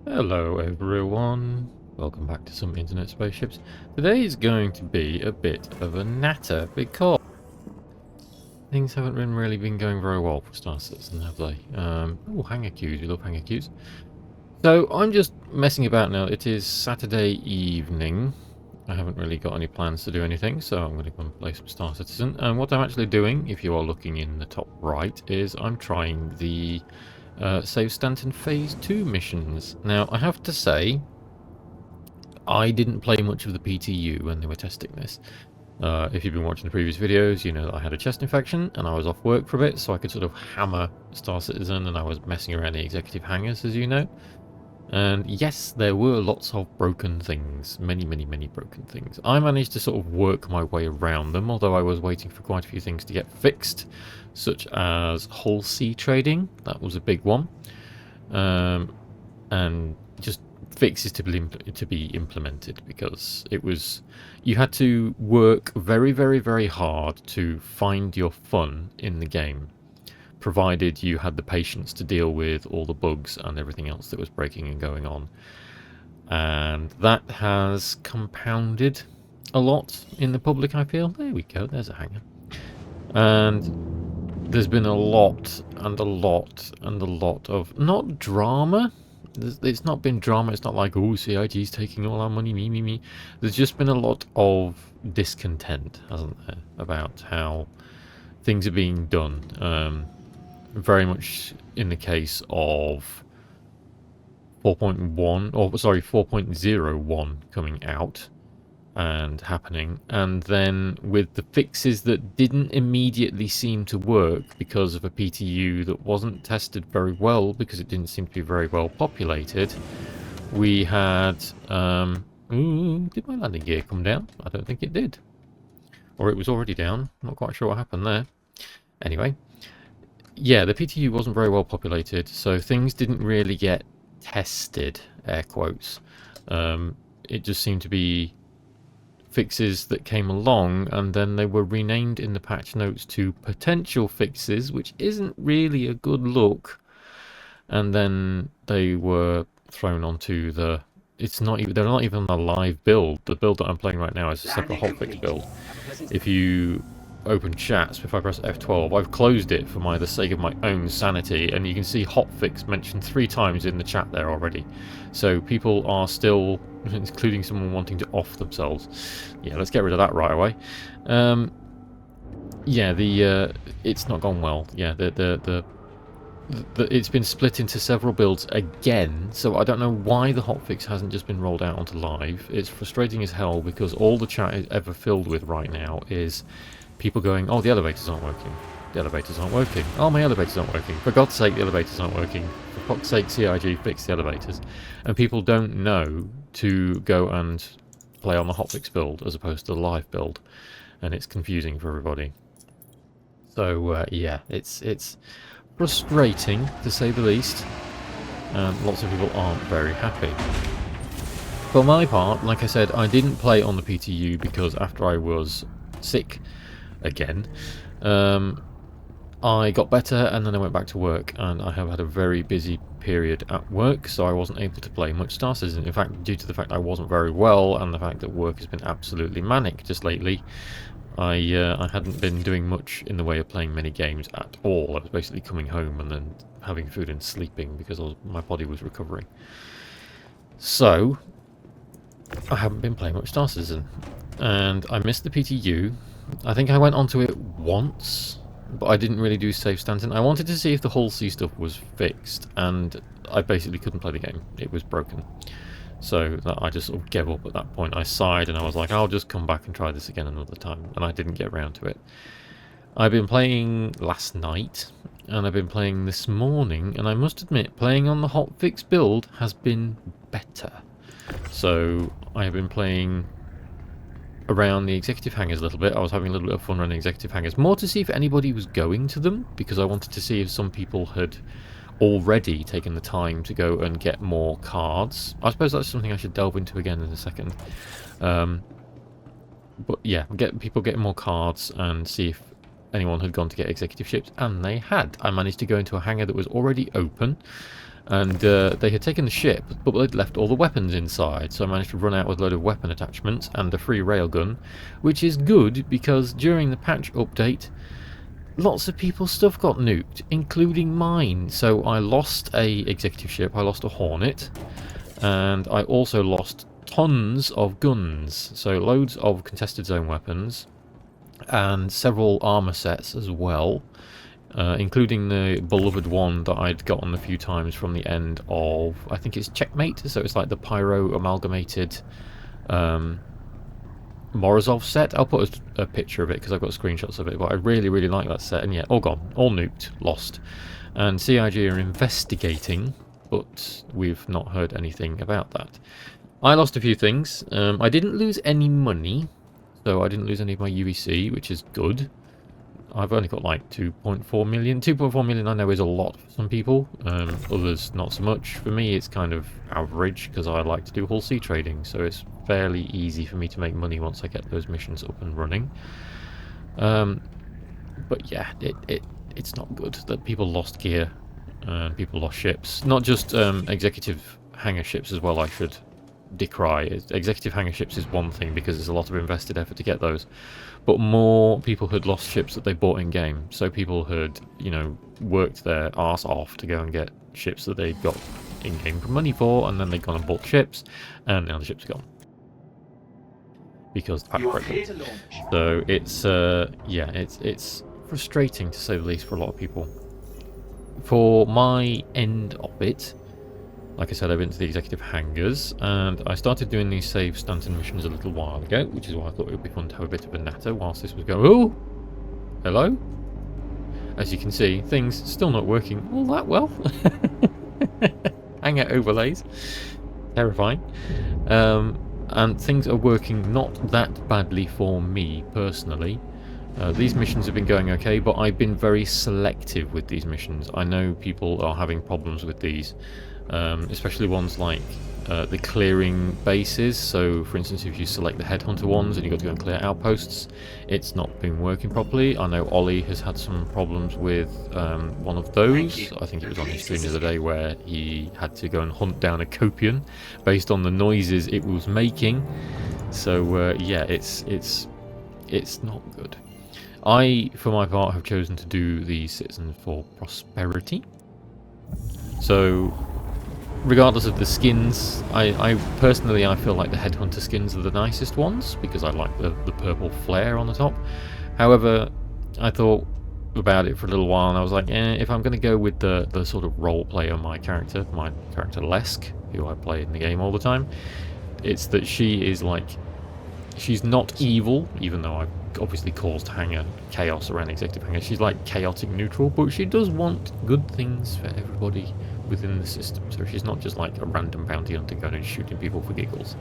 Hello everyone, welcome back to some internet spaceships. Today is going to be a bit of a natter because things haven't really been going very well for Star Citizen, have they? Oh, hanger queues, we love hanger queues. So I'm just messing about now. It is Saturday evening. I haven't really got any plans to do anything, so I'm going to go and play some Star Citizen. And what I'm actually doing, if you are looking in the top right, is I'm trying the Save Stanton Phase 2 missions. Now, I have to say, I didn't play much of the PTU when they were testing this. If you've been watching the previous videos, you know that I had a chest infection and I was off work for a bit, so I could sort of hammer Star Citizen, and I was messing around the executive hangars, as you know. And yes, there were lots of broken things. Many broken things. I managed to sort of work my way around them, although I was waiting for quite a few things to get fixed, such as hull C trading. That was a big one. And just fixes to be implemented, because it was, you had to work very hard to find your fun in the game, provided you had the patience to deal with all the bugs and everything else that was breaking and going on. And that has compounded a lot in the public, I feel. There we go, there's a hanger. And there's been a lot of, not drama. It's not been drama. It's not like, oh, CIG's taking all our money, me. There's just been a lot of discontent, hasn't there, about how things are being done. Very much in the case of 4.1, or sorry, 4.01 coming out and happening, and then with the fixes that didn't immediately seem to work because of a PTU that wasn't tested very well, because it didn't seem to be very well populated. We had did my landing gear come down? I don't think it did, or it was already down. Not quite sure what happened there. Anyway, yeah, the PTU wasn't very well populated, so things didn't really get tested, air quotes. It just seemed to be fixes that came along, and then they were renamed in the patch notes to potential fixes, which isn't really a good look. And then they were thrown onto the, it's not even, they're not even a live build. The build that I'm playing right now is a separate hotfix build. If you open chats, if I press F12, I've closed it for the sake of my own sanity, and you can see hotfix mentioned 3 times in the chat there already. So people are still, including someone wanting to off themselves. Yeah, let's get rid of that right away. Yeah, it's not gone well. Yeah, it's been split into several builds again, so I don't know why the hotfix hasn't just been rolled out onto live. It's frustrating as hell, because all the chat is ever filled with right now is people going, oh, the elevators aren't working. The elevators aren't working. Oh, my elevators aren't working. For God's sake, the elevators aren't working. For fuck's sake, CIG, fix the elevators. And people don't know to go and play on the hotfix build as opposed to the live build. And it's confusing for everybody. So, yeah, it's frustrating, to say the least. Lots of people aren't very happy. For my part, like I said, I didn't play on the PTU because after I was sick again, I got better, and then I went back to work, and I have had a very busy period at work, so I wasn't able to play much Star Citizen. In fact, due to the fact I wasn't very well, and the fact that work has been absolutely manic just lately, I hadn't been doing much in the way of playing many games at all. I was basically coming home and then having food and sleeping because my body was recovering. So I haven't been playing much Star Citizen, and I missed the PTU. I think I went onto it once, but I didn't really do Save Stanton. I wanted to see if the Hull C stuff was fixed, and I basically couldn't play the game. It was broken. So I just sort of gave up at that point. I sighed and I was like, I'll just come back and try this again another time, and I didn't get around to it. I've been playing last night, and I've been playing this morning, and I must admit, playing on the hotfix build has been better. So I have been playing around the executive hangars a little bit. I was having a little bit of fun running executive hangars, more to see if anybody was going to them, because I wanted to see if some people had already taken the time to go and get more cards. I suppose that's something I should delve into again in a second. But yeah, people getting more cards and see if anyone had gone to get executive ships, and they had. I managed to go into a hangar that was already open, And they had taken the ship, but they'd left all the weapons inside, so I managed to run out with a load of weapon attachments and a free railgun, which is good because during the patch update, lots of people's stuff got nuked, including mine. So I lost a executive ship, I lost a Hornet, and I also lost tons of guns, so loads of contested zone weapons, and several armour sets as well. Including the beloved one that I'd gotten a few times from the end of, I think it's Checkmate, so it's like the Pyro amalgamated Morozov set. I'll put a picture of it because I've got screenshots of it, but I really, really like that set, and yeah, all gone, all nuked, lost. And CIG are investigating, but we've not heard anything about that. I lost a few things. I didn't lose any money, so I didn't lose any of my UEC, which is good. I've only got like 2.4 million. 2.4 million I know is a lot for some people, others not so much. For me it's kind of average because I like to do hull C trading, so it's fairly easy for me to make money once I get those missions up and running. But yeah, it's not good that people lost gear and people lost ships. Not just executive hangar ships as well, I should decry. Executive hangar ships is one thing because there's a lot of invested effort to get those, but more people had lost ships that they bought in game. So people had, you know, worked their arse off to go and get ships that they got in game for money for, and then they'd gone and bought ships, and now the ships are gone because pack broke them. So it's yeah, it's frustrating to say the least for a lot of people. For my end of it, like I said, I've been to the executive hangars, and I started doing these save Stanton missions a little while ago, which is why I thought it would be fun to have a bit of a natter whilst this was going. Oh! Hello? As you can see, things still not working all that well. Hangar overlays. Terrifying. And things are working not that badly for me, personally. These missions have been going okay, but I've been very selective with these missions. I know people are having problems with these. Especially ones like the clearing bases. So for instance, if you select the headhunter ones and you've got to go and clear outposts, it's not been working properly. I know Ollie has had some problems with one of those. I think it was on his stream the other day where he had to go and hunt down a Copian based on the noises it was making. So yeah, it's not good. I, for my part, have chosen to do the Citizens for Prosperity. So regardless of the skins, I personally feel like the Headhunter skins are the nicest ones because I like the purple flare on the top. However, I thought about it for a little while and I was like, if I'm going to go with the sort of role play on my character Lesk, who I play in the game all the time, it's that she is like, she's not evil, even though I've obviously caused hangar chaos around executive hangar. She's like chaotic neutral, but she does want good things for everybody within the system, so she's not just like a random bounty hunter going and shooting people for giggles.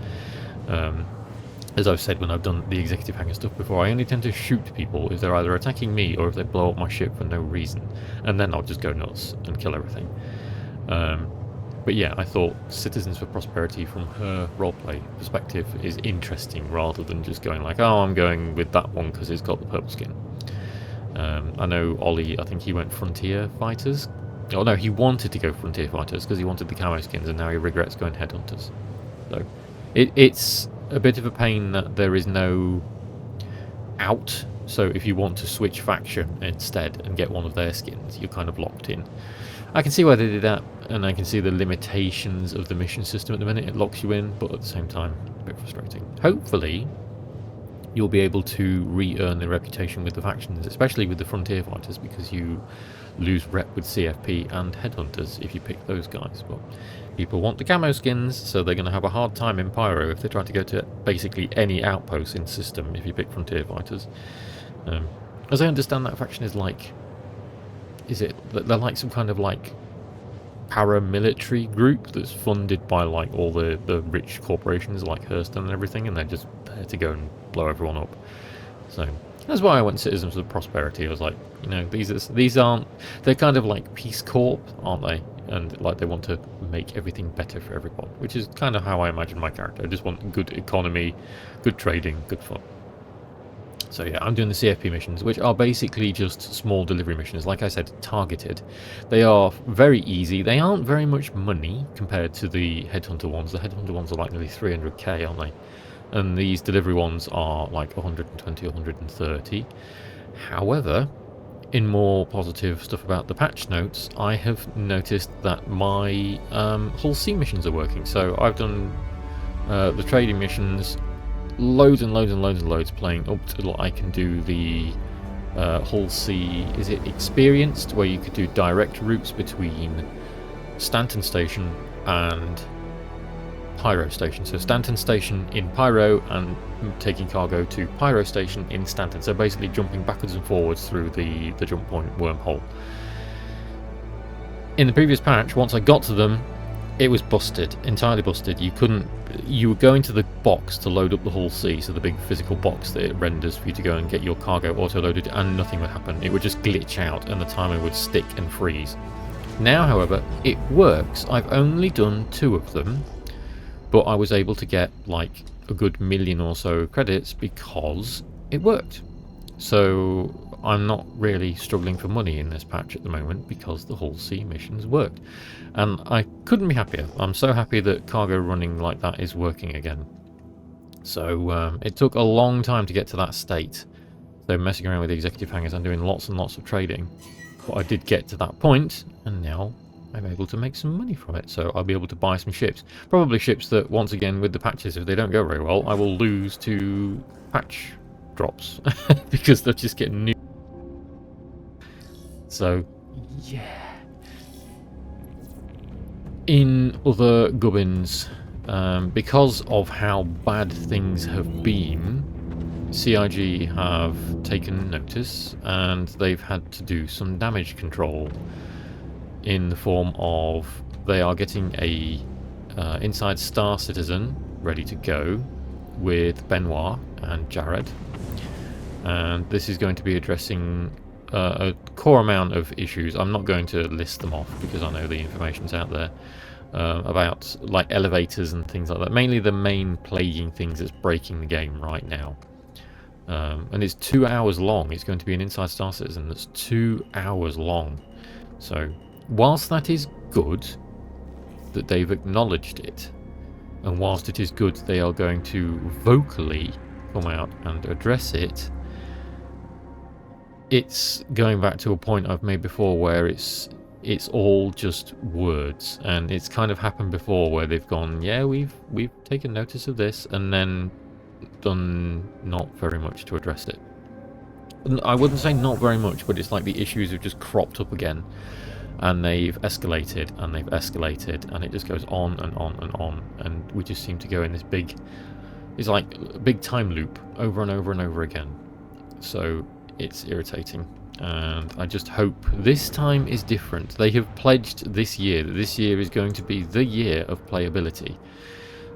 As I've said when I've done the executive hangar stuff before, I only tend to shoot people if they're either attacking me or if they blow up my ship for no reason, and then I'll just go nuts and kill everything. But yeah, I thought Citizens for Prosperity from her roleplay perspective is interesting rather than just going like, oh, I'm going with that one because it's got the purple skin. I know Ollie, I think he went Frontier Fighters. Oh no, he wanted to go Frontier Fighters because he wanted the camo skins, and now he regrets going Headhunters. So it's a bit of a pain that there is no out. So if you want to switch faction instead and get one of their skins, you're kind of locked in. I can see why they did that, and I can see the limitations of the mission system at the minute. It locks you in, but at the same time, a bit frustrating. Hopefully, you'll be able to re-earn the reputation with the factions, especially with the Frontier Fighters, because you lose rep with CFP and Headhunters if you pick those guys. But people want the camo skins, so they're going to have a hard time in Pyro if they try to go to basically any outpost in the system if you pick Frontier Fighters. As I understand, that faction is like... they're like some kind of like paramilitary group that's funded by like all the rich corporations like Hurston and everything, and they're just there to go and blow everyone up. So that's why I went Citizens of Prosperity. I was like, you know, these aren't, they're kind of like Peace Corps, aren't they? And like they want to make everything better for everyone, which is kind of how I imagine my character. I just want good economy, good trading, good fun. So yeah, I'm doing the CFP missions, which are basically just small delivery missions. Like I said, targeted. They are very easy. They aren't very much money compared to the Headhunter ones. The Headhunter ones are like nearly 300k, aren't they? And these delivery ones are like 120, 130. However, in more positive stuff about the patch notes, I have noticed that my Hull C missions are working. So I've done the trading missions, loads and loads and loads and loads, playing up till I can do the Hull C, is it Experienced, where you could do direct routes between Stanton Station and Pyro Station. So Stanton Station in Pyro and taking cargo to Pyro Station in Stanton. So basically jumping backwards and forwards through the jump point wormhole. In the previous patch, once I got to them, it was busted, entirely busted. You would go into the box to load up the Hull C, so the big physical box that it renders for you to go and get your cargo auto-loaded, and nothing would happen. It would just glitch out and the timer would stick and freeze. Now, however, it works. I've only done 2 of them, but I was able to get like a good million or so credits because it worked. So I'm not really struggling for money in this patch at the moment because the Hull C missions worked. And I couldn't be happier. I'm so happy that cargo running like that is working again. So it took a long time to get to that state. So messing around with the executive hangars and doing lots and lots of trading. But I did get to that point, and now I'm able to make some money from it. So I'll be able to buy some ships. Probably ships that, once again, with the patches, if they don't go very well, I will lose to patch drops. Because they'll just get new. So, yeah. In other gubbins, because of how bad things have been, CIG have taken notice and they've had to do some damage control in the form of they are getting a Inside Star Citizen ready to go with Benoit and Jared, and this is going to be addressing a core amount of issues. I'm not going to list them off because I know the information's out there about like elevators and things like that. Mainly the main plaguing things that's breaking the game right now. And it's 2 hours long. It's going to be an Inside Star Citizen that's 2 hours long. So whilst that is good that they've acknowledged it, and whilst it is good they are going to vocally come out and address it, it's going back to a point I've made before where it's all just words, and it's kind of happened before where they've gone, yeah, we've taken notice of this, and then done not very much to address it. I wouldn't say not very much, but it's like the issues have just cropped up again, and they've escalated and they've escalated, and it just goes on and on and on, and we just seem to go in this big, it's like a big time loop over and over and over again. So it's irritating, and I just hope this time is different. They have pledged this year that this year is going to be the year of playability,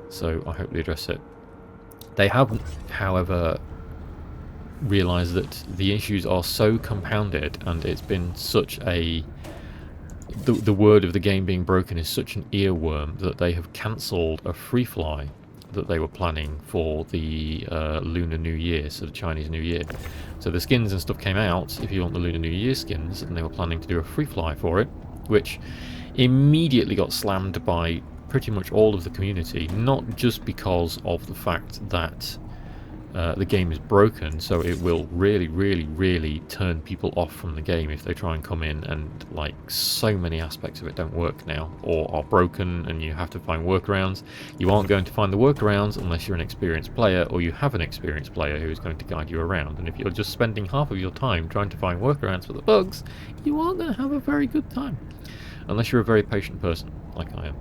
so I hope they address it. They have, however, realised that the issues are so compounded, and it's been such a... The word of the game being broken is such an earworm that they have cancelled a free fly that they were planning for the Lunar New Year, so the Chinese New Year. So the skins and stuff came out if you want the Lunar New Year skins, and they were planning to do a free fly for it, which immediately got slammed by pretty much all of the community, not just because of the fact that the game is broken, so it will really, really, really turn people off from the game if they try and come in, and like so many aspects of it don't work now or are broken and you have to find workarounds. You aren't going to find the workarounds unless you're an experienced player, or you have an experienced player who is going to guide you around, and if you're just spending half of your time trying to find workarounds for the bugs, you aren't going to have a very good time unless you're a very patient person like I am.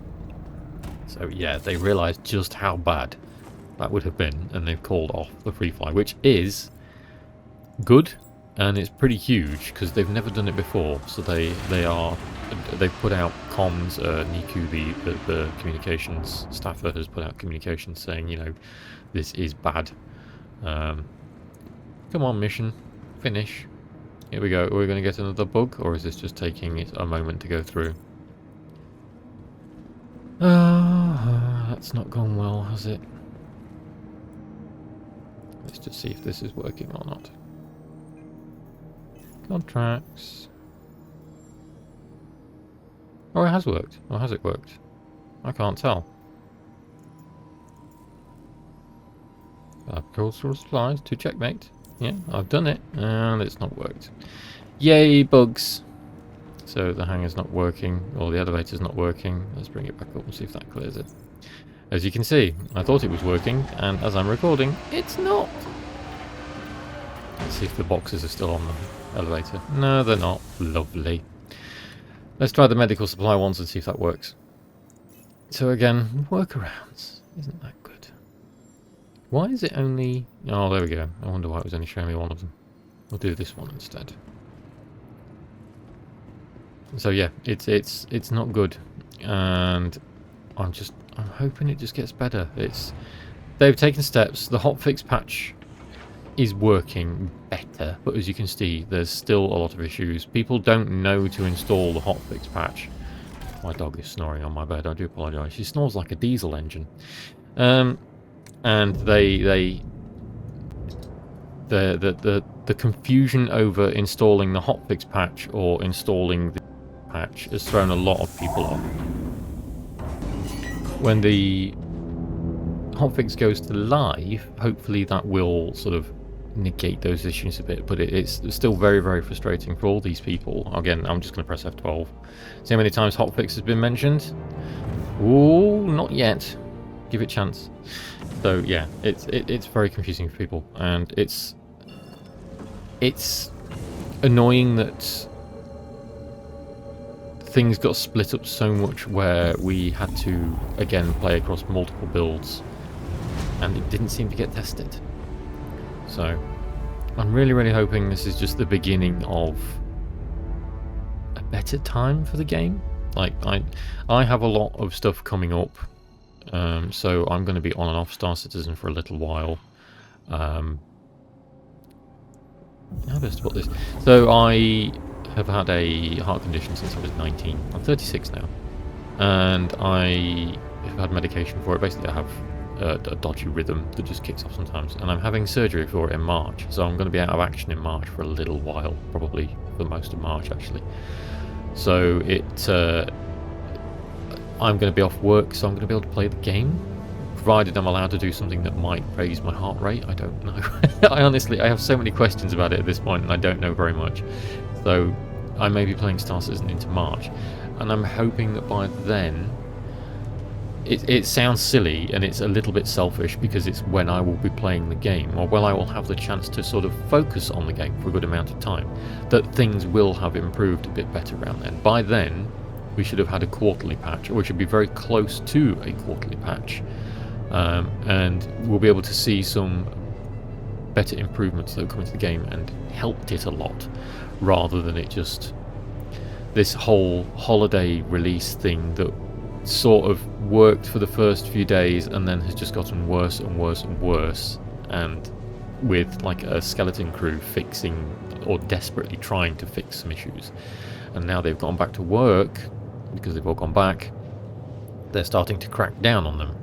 So yeah, they realised just how bad that would have been, and they've called off the free fly, which is good, and it's pretty huge because they've never done it before. So they've put out comms. Niku, the communications staffer, has put out communications saying, you know, this is bad. Come on, mission, finish. Here we go. Are we going to get another bug, or is this just taking it a moment to go through? That's not gone well, has it? Let's just see if this is working or not. Contracts. Oh, it has worked. Or has it worked? I can't tell. Agricultural supplies to checkmate. Yeah, I've done it, and it's not worked. Yay, bugs! So the hangar's not working, or the elevator's not working. Let's bring it back up and see if that clears it. As you can see, I thought it was working, and as I'm recording, it's not! Let's see if the boxes are still on the elevator. No, they're not. Lovely. Let's try the medical supply ones and see if that works. So again, workarounds. Isn't that good? Why is it only... Oh, there we go. I wonder why it was only showing me one of them. We'll do this one instead. So yeah, it's not good, and I'm hoping it just gets better. They've taken steps. The hotfix patch is working better, but as you can see, there's still a lot of issues. People don't know to install the hotfix patch. My dog is snoring on my bed. I do apologise. She snores like a diesel engine. And the confusion over installing the hotfix patch or installing the patch has thrown a lot of people off. When the hotfix goes to live, hopefully that will sort of negate those issues a bit, but it's still very, very frustrating for all these people. Again, I'm just going to press F12. See how many times hotfix has been mentioned? Ooh, not yet. Give it a chance. So yeah, it's very confusing for people, and it's annoying that things got split up so much where we had to again play across multiple builds, and it didn't seem to get tested. So I'm really, really hoping this is just the beginning of a better time for the game. Like I have a lot of stuff coming up, so I'm going to be on and off Star Citizen for a little while. How best to put this? So I have had a heart condition since I was 19. I'm 36 now, and I have had medication for it. Basically, I have a dodgy rhythm that just kicks off sometimes, and I'm having surgery for it in March, so I'm going to be out of action in March for a little while, probably for most of March actually. So I'm going to be off work, so I'm going to be able to play the game, provided I'm allowed to do something that might raise my heart rate. I don't know. I have so many questions about it at this point, and I don't know very much. So I may be playing Star Citizen into March, and I'm hoping that by then, it sounds silly and it's a little bit selfish because it's when I will be playing the game, or when I will have the chance to sort of focus on the game for a good amount of time, that things will have improved a bit better around then. By then, we should have had a quarterly patch, or we should be very close to a quarterly patch, and we'll be able to see some better improvements that have come into the game and helped it a lot, rather than it just this whole holiday release thing that sort of worked for the first few days and then has just gotten worse and worse and worse, and with like a skeleton crew fixing or desperately trying to fix some issues, and now they've gone back to work because they've all gone back. They're starting to crack down on them,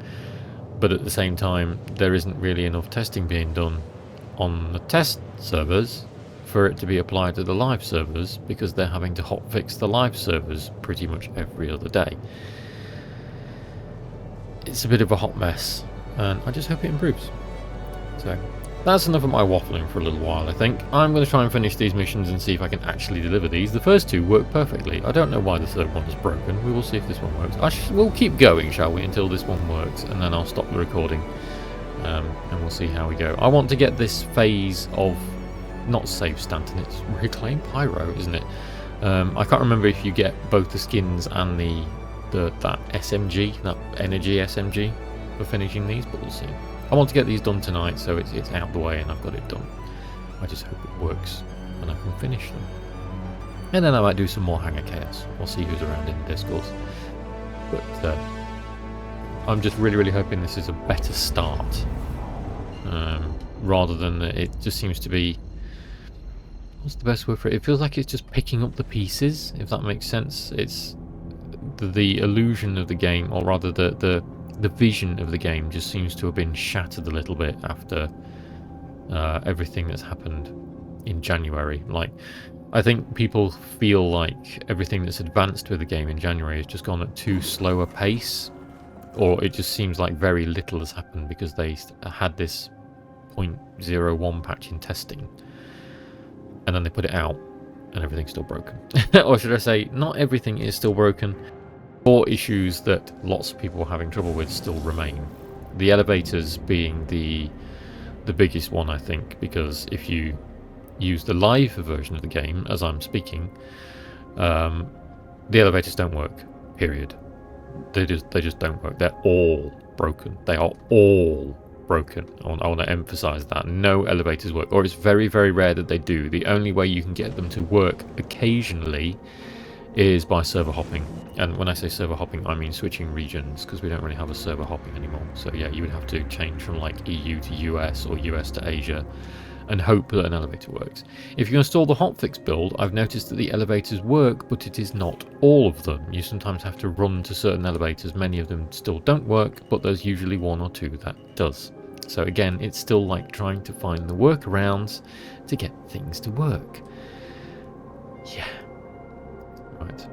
but at the same time there isn't really enough testing being done on the test servers for it to be applied to the live servers, because they're having to hotfix the live servers pretty much every other day. It's a bit of a hot mess, and I just hope it improves. So that's enough of my waffling for a little while, I think. I'm going to try and finish these missions and see if I can actually deliver these. The first two work perfectly. I don't know why the third one is broken. We will see if this one works. We'll keep going, shall we, until this one works, and then I'll stop the recording, and we'll see how we go. I want to get this phase of, not save Stanton, it's reclaim Pyro, isn't it? I can't remember if you get both the skins and that SMG, that energy SMG for finishing these, but we'll see. I want to get these done tonight, so it's out the way and I've got it done. I just hope it works and I can finish them. And then I might do some more Hangar Chaos. We'll see who's around in the Discord. But I'm just really, really hoping this is a better start, rather than it just seems to be, what's the best word for it? It feels like it's just picking up the pieces, if that makes sense. It's the illusion of the game, or rather the vision of the game, just seems to have been shattered a little bit after everything that's happened in January. Like, I think people feel like everything that's advanced with the game in January has just gone at too slow a pace, or it just seems like very little has happened because they had this 0.01 patch in testing, and then they put it out and everything's still broken. Or should I say, not everything is still broken. 4 issues that lots of people are having trouble with still remain. The elevators being the biggest one, I think, because if you use the live version of the game as I'm speaking, the elevators don't work, period. They just don't work. They're all broken. They are all broken. I want to emphasize that. No elevators work, or it's very, very rare that they do. The only way you can get them to work occasionally is by server hopping. And when I say server hopping, I mean switching regions, because we don't really have a server hopping anymore. So yeah, you would have to change from like EU to US or US to Asia and hope that an elevator works. If you install the hotfix build, I've noticed that the elevators work, but it is not all of them. You sometimes have to run to certain elevators. Many of them still don't work, but there's usually 1 or 2 that does. So again, it's still like trying to find the workarounds to get things to work. Yeah. Right.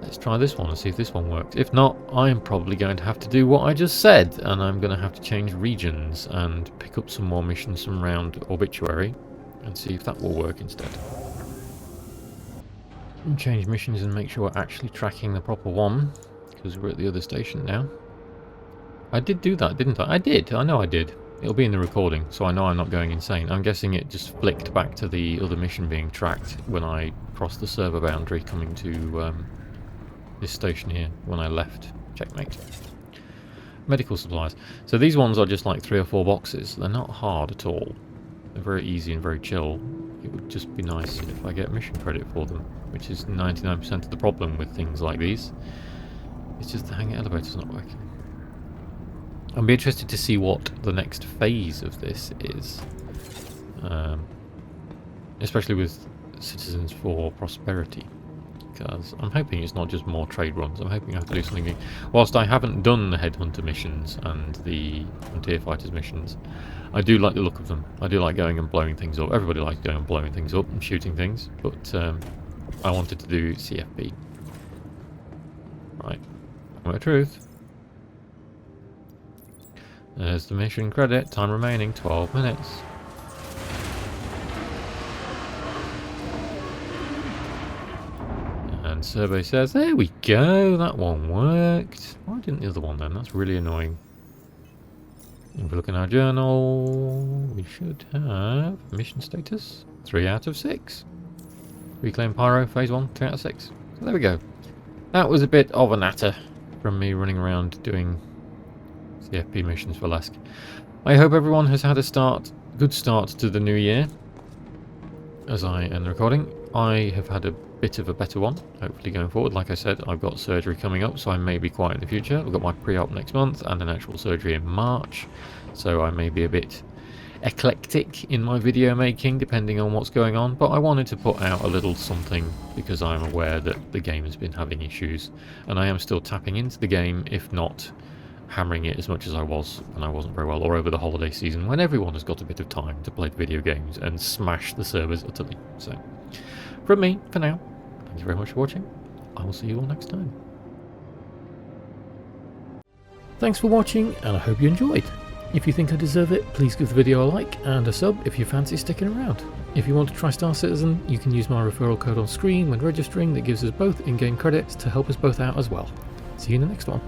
Let's try this one and see if this one works. If not, I'm probably going to have to do what I just said, and I'm going to have to change regions and pick up some more missions from around Obituary and see if that will work instead. And change missions and make sure we're actually tracking the proper one, because we're at the other station now. I did do that, didn't I? I did. I know I did. It'll be in the recording, so I know I'm not going insane. I'm guessing it just flicked back to the other mission being tracked when I crossed the server boundary coming to this station here when I left. Checkmate. Medical supplies. So these ones are just like 3 or 4 boxes. They're not hard at all. They're very easy and very chill. It would just be nice if I get mission credit for them, which is 99% of the problem with things like these. It's just the hangar elevator's not working. I'll be interested to see what the next phase of this is. Especially with Citizens for Prosperity. Because I'm hoping it's not just more trade runs. I'm hoping I have to do something. Whilst I haven't done the Headhunter missions and the Frontier Fighters missions, I do like the look of them. I do like going and blowing things up. Everybody likes going and blowing things up and shooting things. But I wanted to do CFP. Right. Moment of truth. There's the mission credit. Time remaining 12 minutes. And survey says, there we go, that one worked. Why didn't the other one then? That's really annoying. If we look in our journal, we should have mission status 3 out of 6. Reclaim Pyro, phase 1, 3 out of 6. So there we go. That was a bit of a natter from me running around doing CFP missions for Lesk. I hope everyone has had a good start to the new year. As I end the recording, I have had a bit of a better one, hopefully going forward. Like I said, I've got surgery coming up, so I may be quiet in the future. I've got my pre-op next month and an actual surgery in March, so I may be a bit eclectic in my video making depending on what's going on, but I wanted to put out a little something because I'm aware that the game has been having issues, and I am still tapping into the game, if not hammering it as much as I was when I wasn't very well, or over the holiday season when everyone has got a bit of time to play video games and smash the servers utterly. So from me for now, thank you very much for watching. I will see you all next time. Thanks for watching, and I hope you enjoyed. If you think I deserve it, please give the video a like and a sub if you fancy sticking around. If you want to try Star Citizen, you can use my referral code on screen when registering. That gives us both in-game credits to help us both out as well. See you in the next one.